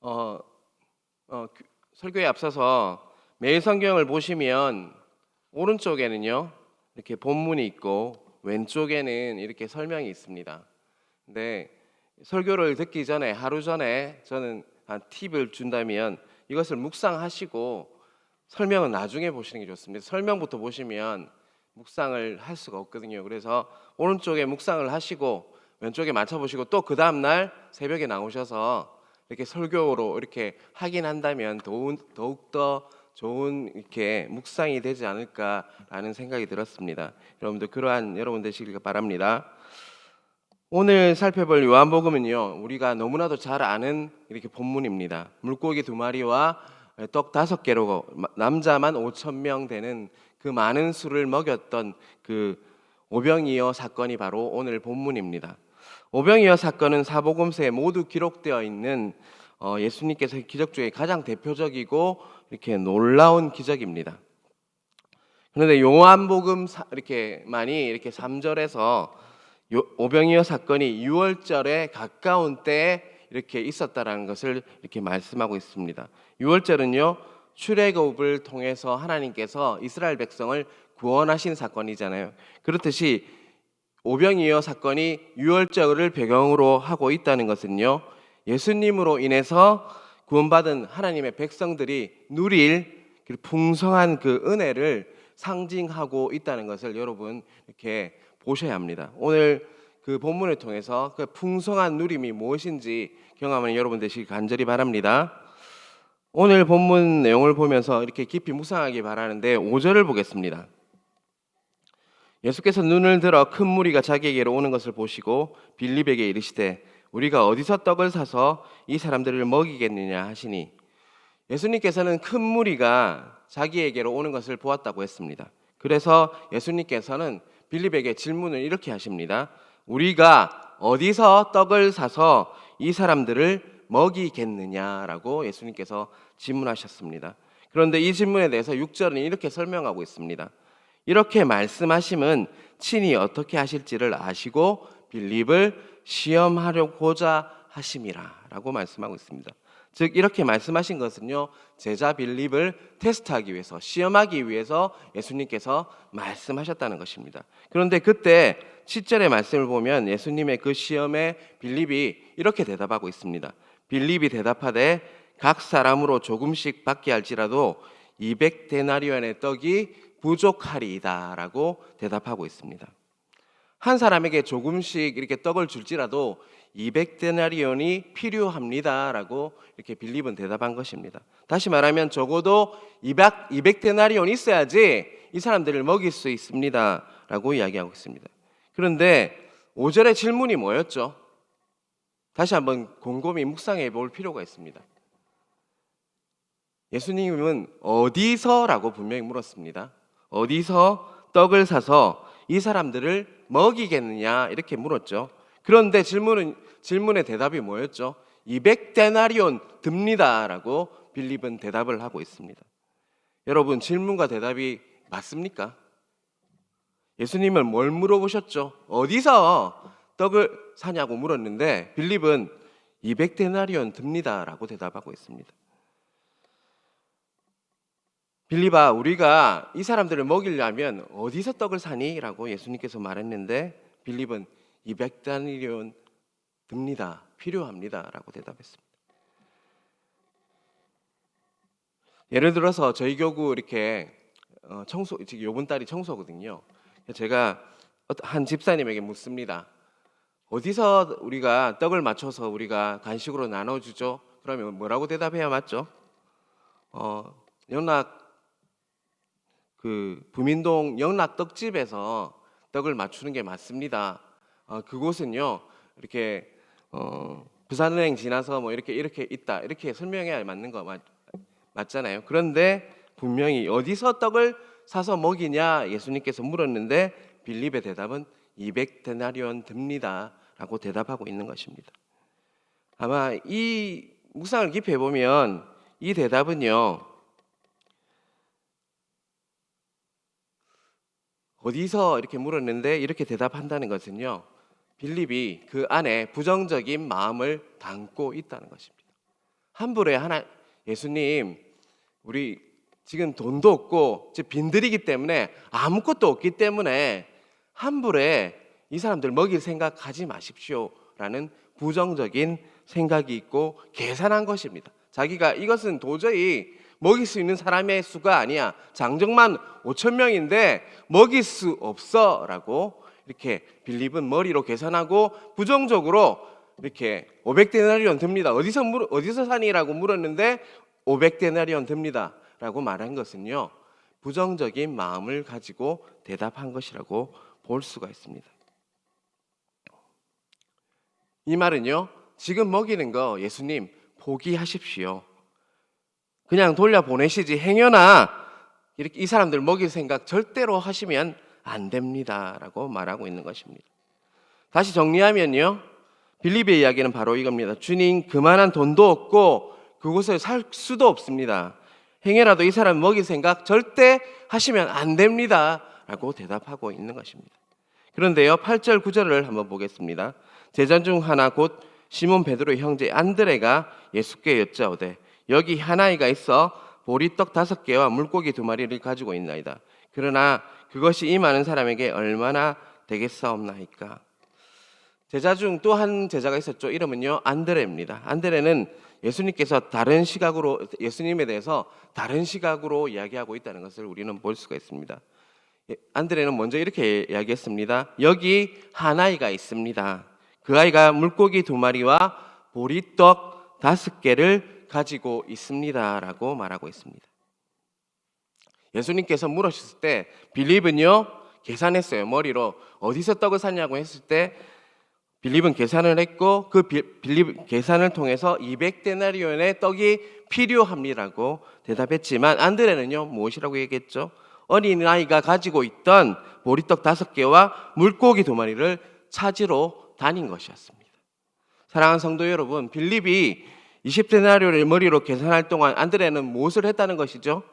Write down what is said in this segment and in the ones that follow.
어, 설교에 앞서서 매일 성경을 보시면 오른쪽에는요 이렇게 본문이 있고 왼쪽에는 이렇게 설명이 있습니다. 근데 설교를 듣기 전에 하루 전에 저는 한 팁을 준다면 이것을 묵상하시고 설명은 나중에 보시는 게 좋습니다. 설명부터 보시면 묵상을 할 수가 없거든요. 그래서 오른쪽에 묵상을 하시고 왼쪽에 맞춰보시고 또 그 다음날 새벽에 나오셔서 이렇게 설교로 이렇게 하긴 한다면 더욱더 좋은 이렇게 묵상이 되지 않을까라는 생각이 들었습니다. 여러분들 그러한 여러분 되시길 바랍니다. 오늘 살펴볼 요한복음은요 우리가 너무나도 잘 아는 이렇게 본문입니다. 물고기 2마리와 떡 5개로 남자만 5,000명 되는 그 많은 수를 먹였던 그 오병이어 사건이 바로 오늘 본문입니다. 오병이어 사건은 사복음서에 모두 기록되어 있는 예수님께서의 기적 중에 가장 대표적이고 이렇게 놀라운 기적입니다. 그런데 요한복음 이렇게 많이 이렇게 3절에서 오병이어 사건이 6월절에 가까운 때에 이렇게 있었다라는 것을 이렇게 말씀하고 있습니다. 6월절은요 출애굽을 통해서 하나님께서 이스라엘 백성을 구원하신 사건이잖아요. 그렇듯이 오병이어 사건이 6월절을 배경으로 하고 있다는 것은요 예수님으로 인해서 구원받은 하나님의 백성들이 누릴 풍성한 그 은혜를 상징하고 있다는 것을 여러분 이렇게 보셔야 합니다. 오늘 그 본문을 통해서 그 풍성한 누림이 무엇인지 경험하는 여러분 되시길 간절히 바랍니다. 오늘 본문 내용을 보면서 이렇게 깊이 묵상하기 바라는데 5절을 보겠습니다. 예수께서 눈을 들어 큰 무리가 자기에게로 오는 것을 보시고 빌립에게 이르시되 우리가 어디서 떡을 사서 이 사람들을 먹이겠느냐 하시니, 예수님께서는 큰 무리가 자기에게로 오는 것을 보았다고 했습니다. 그래서 예수님께서는 빌립에게 질문을 이렇게 하십니다. 우리가 어디서 떡을 사서 이 사람들을 먹이겠느냐라고 예수님께서 질문하셨습니다. 그런데 이 질문에 대해서 6절은 이렇게 설명하고 있습니다. 이렇게 말씀하심은 친히 어떻게 하실지를 아시고 빌립을 시험하려고자 하심이라 라고 말씀하고 있습니다. 즉 이렇게 말씀하신 것은요 제자 빌립을 테스트하기 위해서, 시험하기 위해서 예수님께서 말씀하셨다는 것입니다. 그런데 그때 7절의 말씀을 보면 예수님의 그 시험에 빌립이 이렇게 대답하고 있습니다. 빌립이 대답하되 각 사람으로 조금씩 받게 할지라도 200데나리온의 떡이 부족하리이다 라고 대답하고 있습니다. 한 사람에게 조금씩 이렇게 떡을 줄지라도 200데나리온이 필요합니다 라고 이렇게 빌립은 대답한 것입니다. 다시 말하면 적어도 200데나리온이 있어야지 이 사람들을 먹일 수 있습니다 라고 이야기하고 있습니다. 그런데 5절의 질문이 뭐였죠? 다시 한번 곰곰이 묵상해 볼 필요가 있습니다. 예수님은 어디서라고 분명히 물었습니다. 어디서 떡을 사서 이 사람들을 먹이겠느냐 이렇게 물었죠. 그런데 질문의 대답이 뭐였죠? 200데나리온 듭니다라고 빌립은 대답을 하고 있습니다. 여러분 질문과 대답이 맞습니까? 예수님은 뭘 물어보셨죠? 어디서 떡을 사냐고 물었는데 빌립은 200데나리온 듭니다라고 대답하고 있습니다. 빌립아, 우리가 이 사람들을 먹이려면 어디서 떡을 사니? 라고 예수님께서 말했는데 빌립은 200데나리온 듭니다. 필요합니다. 라고 대답했습니다. 예를 들어서 저희 교구 이렇게 지금 요번 달이 청소거든요. 제가 한 집사님에게 묻습니다. 어디서 우리가 떡을 맞춰서 우리가 간식으로 나눠주죠? 그러면 뭐라고 대답해야 맞죠? 연락 부민동 영락 떡집에서 떡을 맞추는 게 맞습니다. 그곳은요 이렇게 부산은행 지나서 뭐 이렇게 있다 이렇게 설명해야 맞는 거 맞잖아요. 그런데 분명히 어디서 떡을 사서 먹이냐 예수님께서 물었는데 빌립의 대답은 200데나리온 듭니다라고 대답하고 있는 것입니다. 아마 이 묵상을 깊이 해보면 이 대답은요 어디서 이렇게 물었는데 이렇게 대답한다는 것은요 빌립이 그 안에 부정적인 마음을 담고 있다는 것입니다. 함부로 예수님, 우리 지금 돈도 없고 빈들이기 때문에 아무것도 없기 때문에 함부로 이 사람들 먹일 생각하지 마십시오라는 부정적인 생각이 있고 계산한 것입니다. 자기가 이것은 도저히 먹일 수 있는 사람의 수가 아니야. 장정만 5천 명인데 먹일 수 없어라고 이렇게 빌립은 머리로 계산하고 부정적으로 이렇게 500데나리온 듭니다. 어디서 사니라고 물었는데 500데나리온 듭니다. 라고 말한 것은요, 부정적인 마음을 가지고 대답한 것이라고 볼 수가 있습니다. 이 말은요, 지금 먹이는 거 예수님 포기하십시오. 그냥 돌려보내시지 행여나 이렇게 이 사람들 먹일 생각 절대로 하시면 안 됩니다. 라고 말하고 있는 것입니다. 다시 정리하면요, 빌립의 이야기는 바로 이겁니다. 주님, 그만한 돈도 없고 그곳에 살 수도 없습니다. 행여라도 이 사람 먹일 생각 절대 하시면 안 됩니다. 라고 대답하고 있는 것입니다. 그런데요, 8절 9절을 한번 보겠습니다. 제자 중 하나 곧 시몬 베드로의 형제 안드레가 예수께 여짜오되 여기 한 아이가 있어 보리떡 5개와 물고기 2마리를 가지고 있나이다. 그러나 그것이 이 많은 사람에게 얼마나 되겠사옵나이까. 제자 중 또 한 제자가 있었죠. 이름은요 안드레입니다. 안드레는 예수님께서 예수님에 대해서 다른 시각으로 이야기하고 있다는 것을 우리는 볼 수가 있습니다. 안드레는 먼저 이렇게 이야기했습니다. 여기 한 아이가 있습니다. 그 아이가 물고기 2마리와 보리떡 5개를 가지고 있습니다. 라고 말하고 있습니다. 예수님께서 물으셨을 때 빌립은요 계산했어요. 머리로 어디서 떡을 샀냐고 했을 때 빌립은 계산을 했고 그 빌립 계산을 통해서 200데나리온의 떡이 필요합니다라고 대답했지만 안드레는요 무엇이라고 얘기했죠? 어린아이가 가지고 있던 보리떡 5개와 물고기 2마리를 찾으러 다닌 것이었습니다. 사랑하는 성도 여러분, 빌립이 20데나리온을 머리로 계산할 동안 안드레는 무엇을 했다는 것이죠?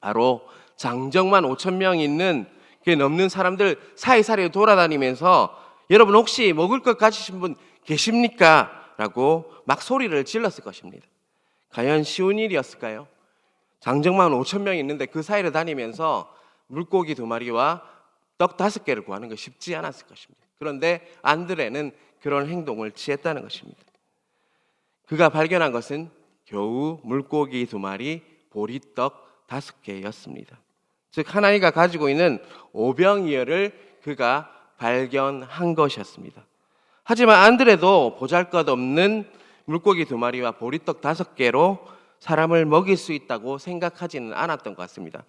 바로 장정만 5천 명 있는 그 넘는 사람들 사이사이에 돌아다니면서 여러분 혹시 먹을 것 가지신 분 계십니까? 라고 막 소리를 질렀을 것입니다. 과연 쉬운 일이었을까요? 장정만 5천 명이 있는데 그 사이를 다니면서 물고기 2마리와 떡 5개를 구하는 것이 쉽지 않았을 것입니다. 그런데 안드레는 그런 행동을 취했다는 것입니다. 그가 발견한 것은 겨우 물고기 2마리, 보리떡 5개였습니다. 즉 하나님가 가지고 있는 오병이어를 그가 발견한 것이었습니다. 하지만 안드레도 보잘것없는 물고기 2마리와 보리떡 5개로 사람을 먹일 수 있다고 생각하지는 않았던 것 같습니다.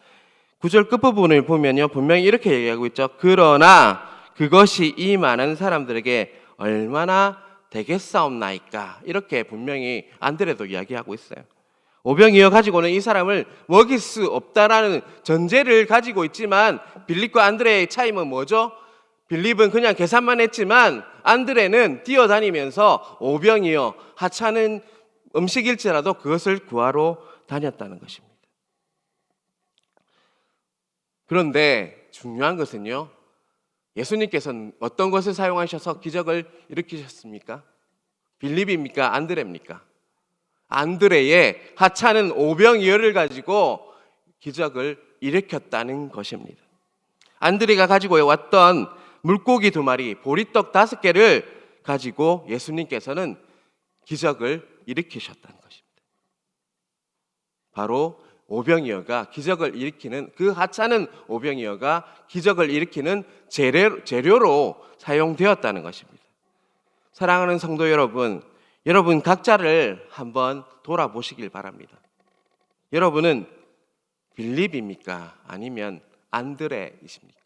9절 끝부분을 보면요 분명히 이렇게 얘기하고 있죠. 그러나 그것이 이 많은 사람들에게 얼마나 되겠사옵나이까. 이렇게 분명히 안드레도 이야기하고 있어요. 오병이어 가지고는 이 사람을 먹일 수 없다라는 전제를 가지고 있지만 빌립과 안드레의 차이는 뭐죠? 빌립은 그냥 계산만 했지만 안드레는 뛰어다니면서 오병이어 하찮은 음식일지라도 그것을 구하러 다녔다는 것입니다. 그런데 중요한 것은요, 예수님께서는 어떤 것을 사용하셔서 기적을 일으키셨습니까? 빌립입니까? 안드레입니까? 안드레의 하찮은 오병이어를 가지고 기적을 일으켰다는 것입니다. 안드레가 가지고 왔던 물고기 2마리, 보리떡 5개를 가지고 예수님께서는 기적을 일으키셨다는 것입니다. 바로 오병이어가 기적을 일으키는 그 하찮은 오병이어가 기적을 일으키는 재료로 사용되었다는 것입니다. 사랑하는 성도 여러분, 여러분 각자를 한번 돌아보시길 바랍니다. 여러분은 빌립입니까? 아니면 안드레이십니까?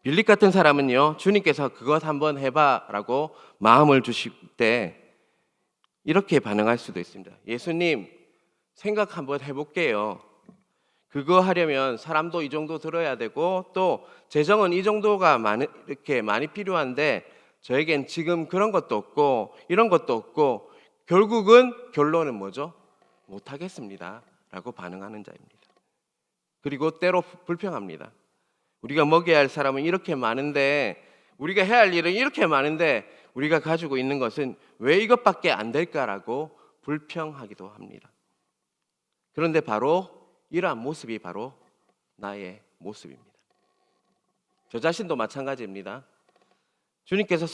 빌립 같은 사람은요, 주님께서 그것 한번 해봐라고 마음을 주실 때 이렇게 반응할 수도 있습니다. 예수님, 생각 한번 해볼게요. 그거 하려면 사람도 이 정도 들어야 되고 또 재정은 이 정도가 이렇게 많이 필요한데 저에겐 지금 그런 것도 없고 이런 것도 없고 결국은 결론은 뭐죠? 못하겠습니다 라고 반응하는 자입니다. 그리고 때로 불평합니다. 우리가 먹여야 할 사람은 이렇게 많은데, 우리가 해야 할 일은 이렇게 많은데 우리가 가지고 있는 것은 왜 이것밖에 안 될까라고 불평하기도 합니다. 그런데 바로 이러한 모습이 바로 나의 모습입니다. 저 자신도 마찬가지입니다. 주님께서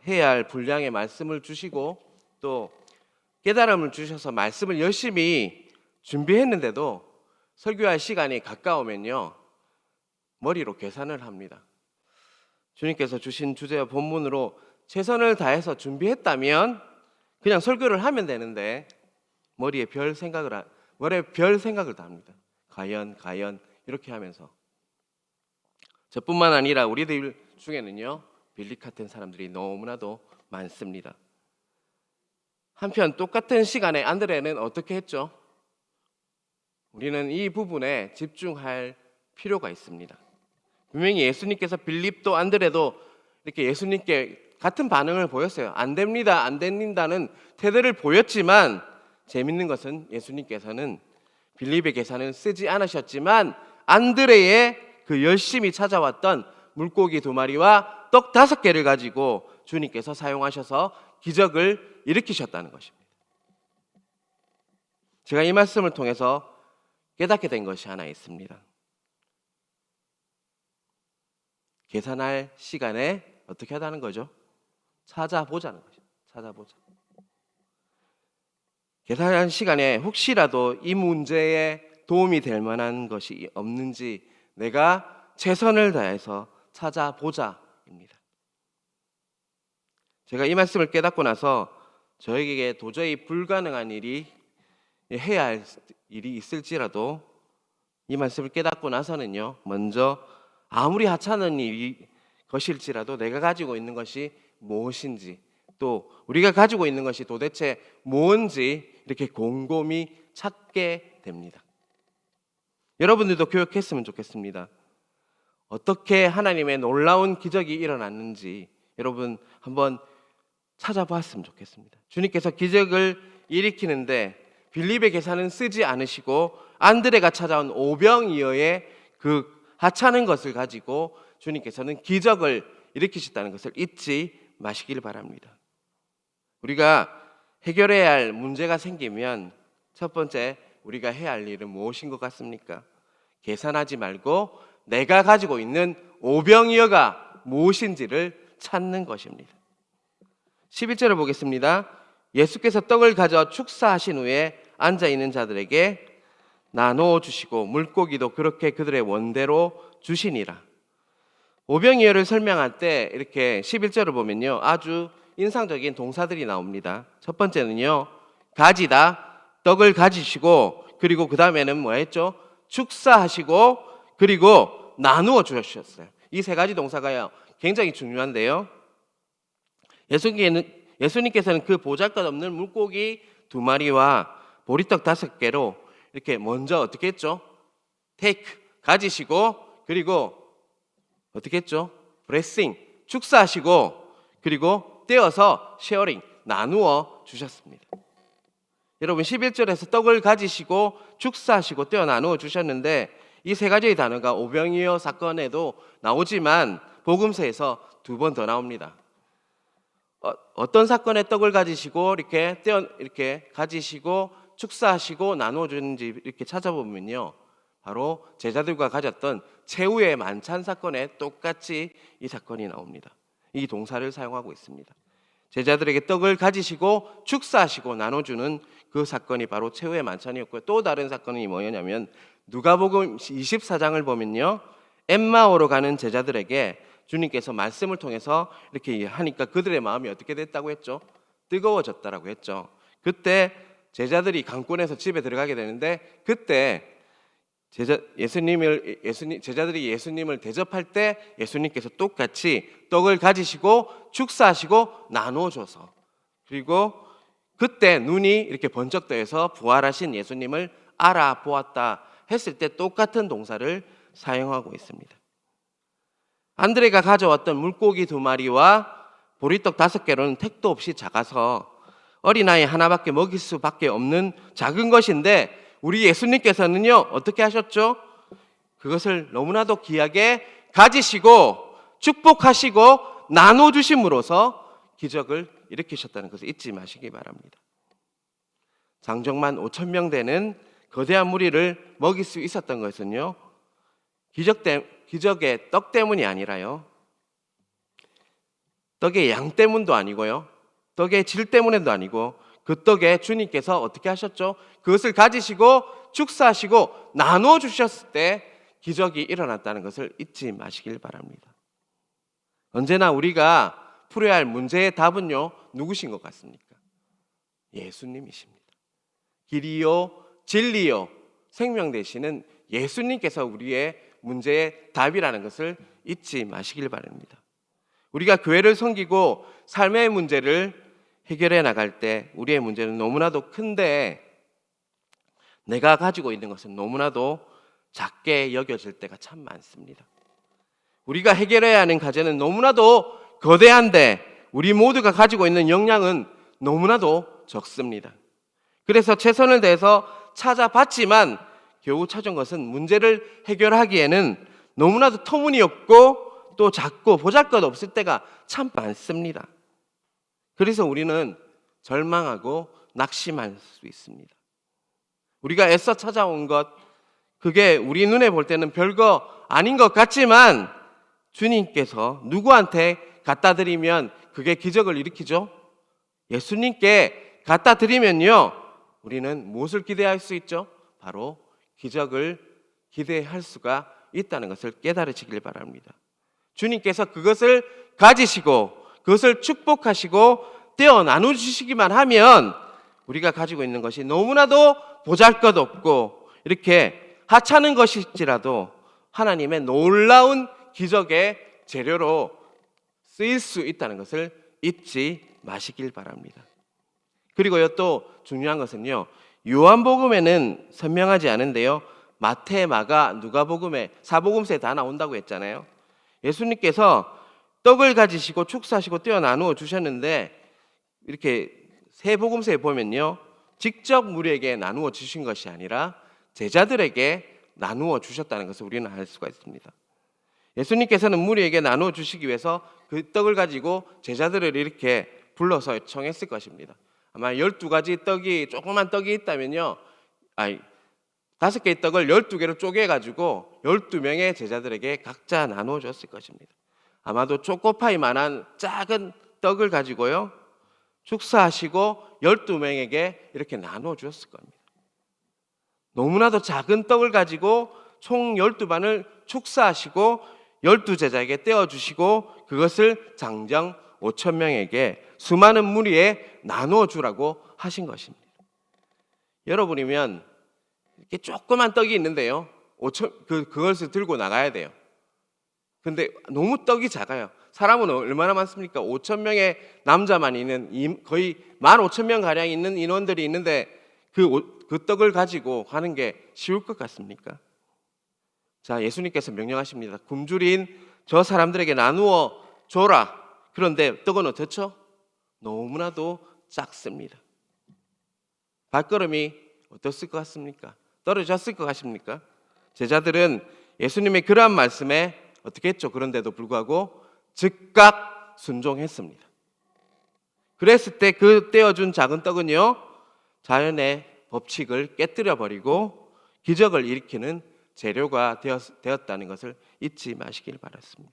해야 할 분량의 말씀을 주시고 또 깨달음을 주셔서 말씀을 열심히 준비했는데도 설교할 시간이 가까우면요, 머리로 계산을 합니다. 주님께서 주신 주제와 본문으로 최선을 다해서 준비했다면 그냥 설교를 하면 되는데 머리에 별 생각을 다 합니다. 과연 이렇게 하면서 저뿐만 아니라 우리들 중에는요, 빌립 같은 사람들이 너무나도 많습니다. 한편 똑같은 시간에 안드레는 어떻게 했죠? 우리는 이 부분에 집중할 필요가 있습니다. 분명히 예수님께서 빌립도 안드레도 이렇게 예수님께 같은 반응을 보였어요. 안 됩니다, 안 된다는 태도를 보였지만 재밌는 것은 예수님께서는 빌립의 계산은 쓰지 않으셨지만 안드레의 그 열심히 찾아왔던 물고기 2마리와 떡 5개를 가지고 주님께서 사용하셔서 기적을 일으키셨다는 것입니다. 제가 이 말씀을 통해서 깨닫게 된 것이 하나 있습니다. 계산할 시간에 어떻게 하다는 거죠? 찾아보자는 거죠. 찾아보자. 계산할 시간에 혹시라도 이 문제에 도움이 될 만한 것이 없는지 내가 최선을 다해서 찾아보자입니다. 제가 이 말씀을 깨닫고 나서 저에게 도저히 불가능한 일이 해야 할 일이 있을지라도 이 말씀을 깨닫고 나서는요, 먼저 아무리 하찮은 것일지라도 내가 가지고 있는 것이 무엇인지 또 우리가 가지고 있는 것이 도대체 뭔지 이렇게 곰곰이 찾게 됩니다. 여러분들도 교육했으면 좋겠습니다. 어떻게 하나님의 놀라운 기적이 일어났는지 여러분 한번 찾아봤으면 좋겠습니다. 주님께서 기적을 일으키는데 빌립의 계산은 쓰지 않으시고 안드레가 찾아온 오병이어의 그 하찮은 것을 가지고 주님께서는 기적을 일으키셨다는 것을 잊지 마시길 바랍니다. 우리가 해결해야 할 문제가 생기면 첫 번째 우리가 해야 할 일은 무엇인 것 같습니까? 계산하지 말고 내가 가지고 있는 오병이어가 무엇인지를 찾는 것입니다. 11절을 보겠습니다. 예수께서 떡을 가져 축사하신 후에 앉아있는 자들에게 나누어 주시고 물고기도 그렇게 그들의 원대로 주시니라. 오병이어를 설명할 때 이렇게 11절을 보면요, 아주 인상적인 동사들이 나옵니다. 첫 번째는요, 가지다, 떡을 가지시고, 그리고 그 다음에는 뭐 했죠? 축사하시고, 그리고 나누어 주셨어요. 이 세 가지 동사가요 굉장히 중요한데요, 예수님께서는 그 보잘것없는 물고기 2마리와 보리떡 5개로 이렇게 먼저 어떻게 했죠? take, 가지시고, 그리고 어떻게 했죠? blessing, 축사하시고, 그리고 떼어서 sharing, 나누어 주셨습니다. 여러분 11절에서 떡을 가지시고 축사하시고 떼어 나누어 주셨는데 이 세 가지의 단어가 오병이어 사건에도 나오지만 복음서에서 2번 더 나옵니다. 어떤 사건에 떡을 가지시고 이렇게 가지시고 축사하시고 나누어 주는지 이렇게 찾아보면요, 바로 제자들과 가졌던 최후의 만찬 사건에 똑같이 이 사건이 나옵니다. 이 동사를 사용하고 있습니다. 제자들에게 떡을 가지시고 축사하시고 나눠주는 그 사건이 바로 최후의 만찬이었고요. 또 다른 사건이 뭐냐면 누가복음 24장을 보면요, 엠마오로 가는 제자들에게 주님께서 말씀을 통해서 이렇게 하니까 그들의 마음이 어떻게 됐다고 했죠? 뜨거워졌다라고 했죠. 그때 제자들이 강권해서 집에 들어가게 되는데 그때 제자들이 예수님을 대접할 때 예수님께서 똑같이 떡을 가지시고 축사하시고 나누어 줘서, 그리고 그때 눈이 이렇게 번쩍 떠서 부활하신 예수님을 알아보았다 했을 때 똑같은 동사를 사용하고 있습니다. 안드레가 가져왔던 물고기 2마리와 보리떡 5개로는 택도 없이 작아서 어린아이 하나밖에 먹일 수밖에 없는 작은 것인데 우리 예수님께서는요 어떻게 하셨죠? 그것을 너무나도 귀하게 가지시고 축복하시고 나눠주심으로써 기적을 일으키셨다는 것을 잊지 마시기 바랍니다. 장정만 5천 명 되는 거대한 무리를 먹일 수 있었던 것은요, 기적의 떡 때문이 아니라요, 떡의 양 때문도 아니고요, 떡의 질 때문에도 아니고, 그 떡에 주님께서 어떻게 하셨죠? 그것을 가지시고 축사하시고 나누어 주셨을 때 기적이 일어났다는 것을 잊지 마시길 바랍니다. 언제나 우리가 풀어야 할 문제의 답은요, 누구신 것 같습니까? 예수님이십니다. 길이요 진리요 생명 되시는 예수님께서 우리의 문제의 답이라는 것을 잊지 마시길 바랍니다. 우리가 교회를 섬기고 삶의 문제를 해결해 나갈 때 우리의 문제는 너무나도 큰데 내가 가지고 있는 것은 너무나도 작게 여겨질 때가 참 많습니다. 우리가 해결해야 하는 과제는 너무나도 거대한데 우리 모두가 가지고 있는 역량은 너무나도 적습니다. 그래서 최선을 다해서 찾아봤지만 겨우 찾은 것은 문제를 해결하기에는 너무나도 터무니없고 또 작고 보잘것없을 때가 참 많습니다. 그래서 우리는 절망하고 낙심할 수 있습니다. 우리가 애써 찾아온 것, 그게 우리 눈에 볼 때는 별거 아닌 것 같지만 주님께서 누구한테 갖다 드리면 그게 기적을 일으키죠? 예수님께 갖다 드리면요, 우리는 무엇을 기대할 수 있죠? 바로 기적을 기대할 수가 있다는 것을 깨달으시길 바랍니다. 주님께서 그것을 가지시고 그것을 축복하시고 떼어 나누시기만 하면 우리가 가지고 있는 것이 너무나도 보잘것없고 이렇게 하찮은 것일지라도 하나님의 놀라운 기적의 재료로 쓰일 수 있다는 것을 잊지 마시길 바랍니다. 그리고요, 또 중요한 것은요, 요한복음에는 설명하지 않은데요, 마태, 마가, 누가복음에, 사복음서에 다 나온다고 했잖아요. 예수님께서 떡을 가지시고 축사하시고 떼어 나누어 주셨는데 이렇게 세 복음서에 보면요, 직접 무리에게 나누어 주신 것이 아니라 제자들에게 나누어 주셨다는 것을 우리는 알 수가 있습니다. 예수님께서는 무리에게 나누어 주시기 위해서 그 떡을 가지고 제자들을 이렇게 불러서 청했을 것입니다. 아마 12가지 떡이, 조그만 떡이 있다면요, 5개의 떡을 12개로 쪼개가지고 12명의 제자들에게 각자 나누어 줬을 것입니다. 아마도 초코파이만한 작은 떡을 가지고요, 축사하시고 12명에게 이렇게 나누어 주었을 겁니다. 너무나도 작은 떡을 가지고 총 12반을 축사하시고 12제자에게 떼어주시고 그것을 장정 5천 명에게 수많은 무리에 나누어 주라고 하신 것입니다. 여러분이면 이렇게 조그만 떡이 있는데요, 그것을 들고 나가야 돼요. 근데 너무 떡이 작아요. 사람은 얼마나 많습니까? 5천 명의 남자만 있는, 거의 15,000명 가량 있는 인원들이 있는데 그 떡을 가지고 가는 게 쉬울 것 같습니까? 자, 예수님께서 명령하십니다. 굶주린 저 사람들에게 나누어 줘라. 그런데 떡은 어떻죠? 너무나도 작습니다. 발걸음이 어떻을 것 같습니까? 떨어졌을 것 같습니까? 제자들은 예수님의 그러한 말씀에 어떻게 했죠? 그런데도 불구하고 즉각 순종했습니다. 그랬을 때 그 떼어준 작은 떡은요, 자연의 법칙을 깨뜨려 버리고 기적을 일으키는 재료가 되었다는 것을 잊지 마시길 바랐습니다.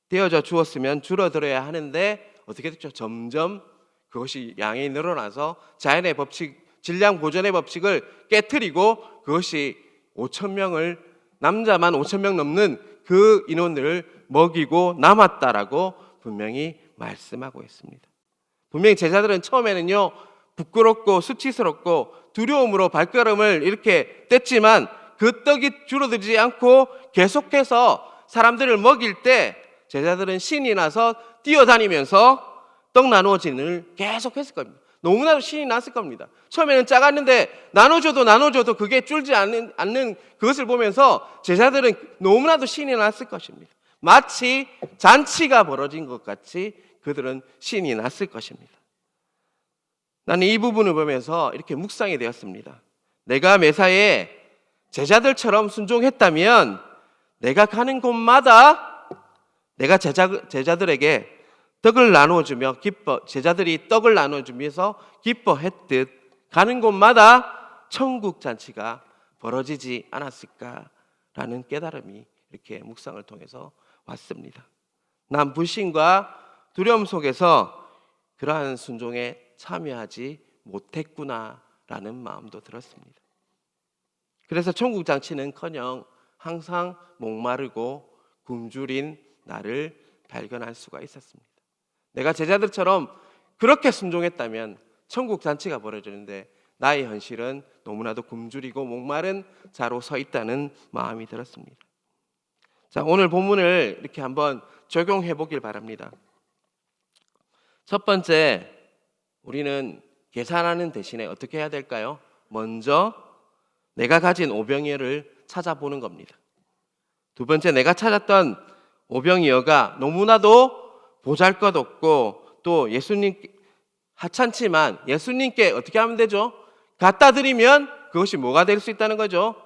떼어져 주었으면 줄어들어야 하는데 어떻게 됐죠? 점점 그것이 양이 늘어나서 자연의 법칙, 질량 보존의 법칙을 깨뜨리고 그것이 5천 명을, 남자만 5천 명 넘는 그 인원들을 먹이고 남았다라고 분명히 말씀하고 있습니다. 분명히 제자들은 처음에는요, 부끄럽고 수치스럽고 두려움으로 발걸음을 이렇게 뗐지만 그 떡이 줄어들지 않고 계속해서 사람들을 먹일 때 제자들은 신이 나서 뛰어다니면서 떡 나누어지는 계속했을 겁니다. 너무나도 신이 났을 겁니다. 처음에는 작았는데 나눠줘도 그게 줄지 않는 그것을 보면서 제자들은 너무나도 신이 났을 것입니다. 마치 잔치가 벌어진 것 같이 그들은 신이 났을 것입니다. 나는 이 부분을 보면서 이렇게 묵상이 되었습니다. 내가 메사에 제자들처럼 순종했다면 내가 가는 곳마다 내가 제자들에게 떡을 나누어주며 제자들이 떡을 나누어주면서 기뻐했듯 가는 곳마다 천국 잔치가 벌어지지 않았을까라는 깨달음이 이렇게 묵상을 통해서 왔습니다. 난 불신과 두려움 속에서 그러한 순종에 참여하지 못했구나라는 마음도 들었습니다. 그래서 천국 잔치는커녕 항상 목마르고 굶주린 나를 발견할 수가 있었습니다. 내가 제자들처럼 그렇게 순종했다면 천국 잔치가 벌어지는데 나의 현실은 너무나도 굶주리고 목마른 자로 서 있다는 마음이 들었습니다. 자, 오늘 본문을 이렇게 한번 적용해 보길 바랍니다. 첫 번째, 우리는 계산하는 대신에 어떻게 해야 될까요? 먼저 내가 가진 오병이어를 찾아보는 겁니다. 두 번째, 내가 찾았던 오병이어가 너무나도 보잘것없고 또 예수님 하찮지만 예수님께 어떻게 하면 되죠? 갖다 드리면 그것이 뭐가 될 수 있다는 거죠?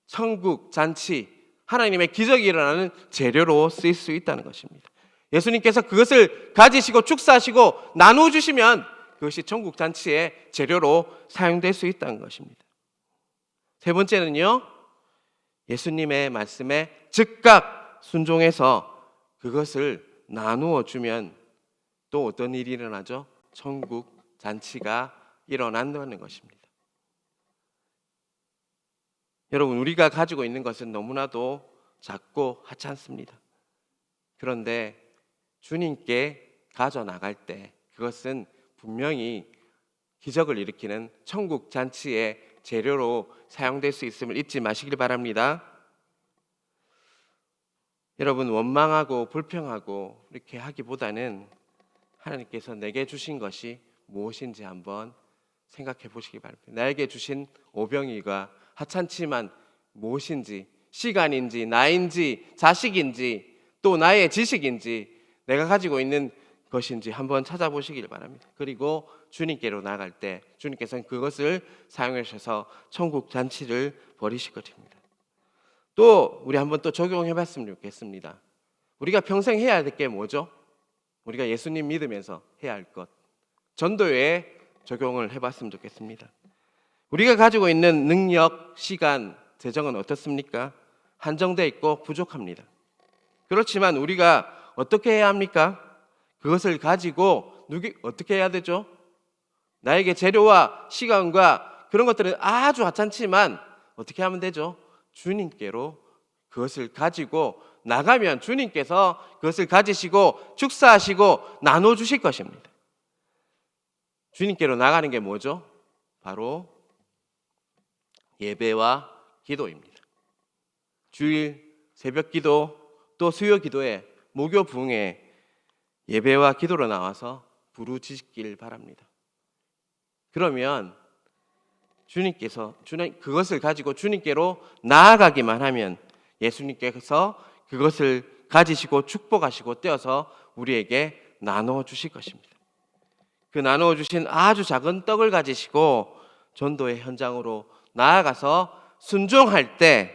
천국 잔치, 하나님의 기적이 일어나는 재료로 쓰일 수 있다는 것입니다. 예수님께서 그것을 가지시고 축사하시고 나누어 주시면 그것이 천국 잔치의 재료로 사용될 수 있다는 것입니다. 세 번째는요, 예수님의 말씀에 즉각 순종해서 그것을 나누어 주면 또 어떤 일이 일어나죠? 천국 잔치가 일어난다는 것입니다. 여러분, 우리가 가지고 있는 것은 너무나도 작고 하찮습니다. 그런데 주님께 가져나갈 때 그것은 분명히 기적을 일으키는 천국 잔치의 재료로 사용될 수 있음을 잊지 마시길 바랍니다. 여러분, 원망하고 불평하고 이렇게 하기보다는 하나님께서 내게 주신 것이 무엇인지 한번 생각해 보시기 바랍니다. 나에게 주신 오병이가 하찮지만 무엇인지, 시간인지 나인지 자식인지 또 나의 지식인지 내가 가지고 있는 것인지 한번 찾아보시길 바랍니다. 그리고 주님께로 나갈 때 주님께서는 그것을 사용하셔서 천국 잔치를 벌이실 것입니다. 또 우리 한번 또 적용해 봤으면 좋겠습니다. 우리가 평생 해야 될 게 뭐죠? 우리가 예수님 믿으면서 해야 할 것, 전도에 적용을 해봤으면 좋겠습니다. 우리가 가지고 있는 능력, 시간, 재정은 어떻습니까? 한정되어 있고 부족합니다. 그렇지만 우리가 어떻게 해야 합니까? 그것을 가지고 어떻게 해야 되죠? 나에게 재료와 시간과 그런 것들은 아주 하찮지만 어떻게 하면 되죠? 주님께로 그것을 가지고 나가면 주님께서 그것을 가지시고 축사하시고 나눠주실 것입니다. 주님께로 나가는 게 뭐죠? 바로 예배와 기도입니다. 주일 새벽 기도 또 수요 기도에 목요 부흥에 예배와 기도로 나와서 부르짖길 바랍니다. 그러면 주님께서 그것을 가지고 주님께로 나아가기만 하면 예수님께서 그것을 가지시고 축복하시고 떼어서 우리에게 나누어 주실 것입니다. 그 나누어 주신 아주 작은 떡을 가지시고 전도의 현장으로 나아가서 순종할 때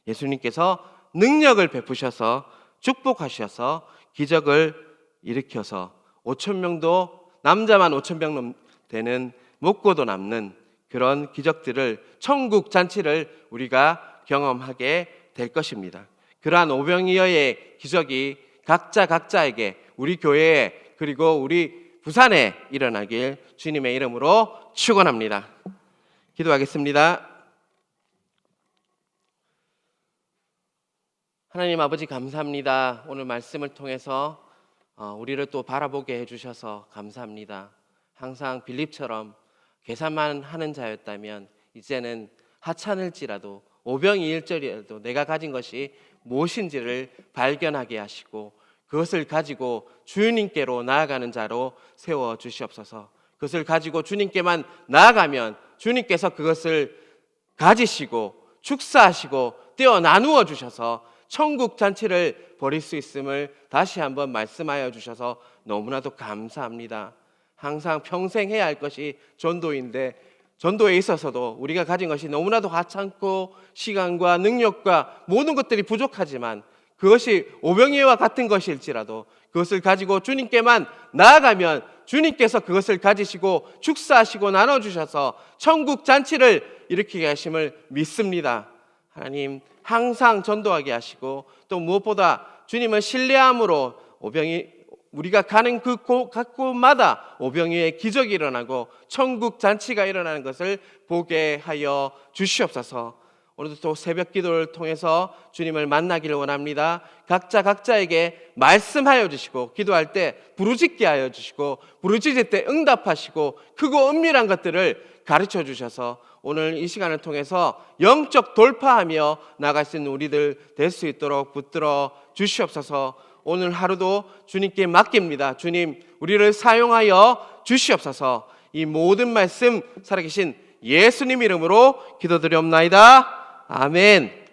예수님께서 능력을 베푸셔서 축복하셔서 기적을 일으켜서 5,000명도 남자만 5,000명 되는 먹고도 남는 그런 기적들을 천국 잔치를 우리가 경험하게 될 것입니다. 그러한 오병이어의 기적이 각자에게 우리 교회에 그리고 우리 부산에 일어나길 주님의 이름으로 축원합니다. 기도하겠습니다. 하나님 아버지 감사합니다. 오늘 말씀을 통해서 우리를 또 바라보게 해주셔서 감사합니다. 항상 빌립처럼 계산만 하는 자였다면 이제는 하찮을지라도 오병이일절이라도 내가 가진 것이 무엇인지를 발견하게 하시고 그것을 가지고 주님께로 나아가는 자로 세워주시옵소서. 그것을 가지고 주님께만 나아가면 주님께서 그것을 가지시고 축사하시고 떼어 나누어 주셔서 천국 잔치를 벌일 수 있음을 다시 한번 말씀하여 주셔서 너무나도 감사합니다. 항상 평생 해야 할 것이 전도인데 전도에 있어서도 우리가 가진 것이 너무나도 하찮고 시간과 능력과 모든 것들이 부족하지만 그것이 오병이와 같은 것일지라도 그것을 가지고 주님께만 나아가면 주님께서 그것을 가지시고 축사하시고 나눠주셔서 천국 잔치를 일으키게 하심을 믿습니다. 하나님 항상 전도하게 하시고 또 무엇보다 주님은 신뢰함으로 우리가 가는 그 곳마다 오병이의 기적이 일어나고 천국 잔치가 일어나는 것을 보게 하여 주시옵소서. 오늘도 또 새벽 기도를 통해서 주님을 만나기를 원합니다. 각자에게 말씀하여 주시고 기도할 때 부르짖게 하여 주시고 부르짖을 때 응답하시고 크고 은밀한 것들을 가르쳐 주셔서 오늘 이 시간을 통해서 영적 돌파하며 나갈 수 있는 우리들 될 수 있도록 붙들어 주시옵소서. 오늘 하루도 주님께 맡깁니다. 주님 우리를 사용하여 주시옵소서. 이 모든 말씀 살아계신 예수님 이름으로 기도드리옵나이다. 아멘.